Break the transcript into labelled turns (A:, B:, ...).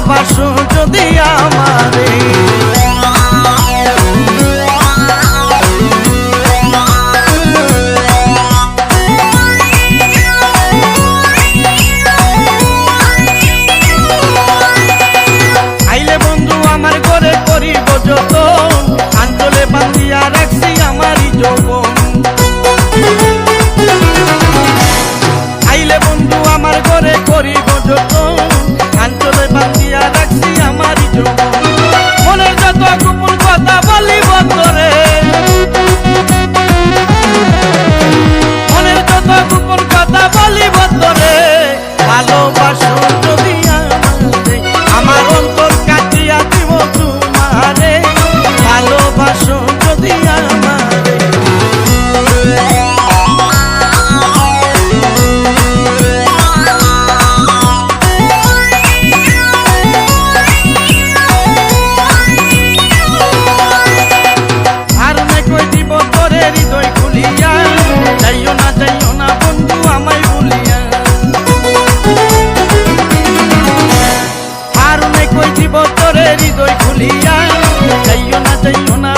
A: ভালোবাসো যদি আমারে আইলে বন্ধু আমার ঘরে করিব যতন আঞ্চলে বান্ধিয়া রাখছি আমারই যৌবন আইলে বন্ধু আমার ঘরে করিব যতন আঞ্চলে বান্ধিয়া রাখছি আমারই যৌবন মনের যত গোপন কথা বলিব তোরে মনের যত গোপন কথা বলিব তোরে ভালোবাসো যদি আমারে আমার অন্তর কাটিয়া দিব তোমারে ভালোবাসো যদি আমারে হৃদয় খুলিয়া যাইও না বন্ধু আমায় ভুলিয়া আর অনেক কই দিব তোরে হৃদয় খুলিয়া যাইও না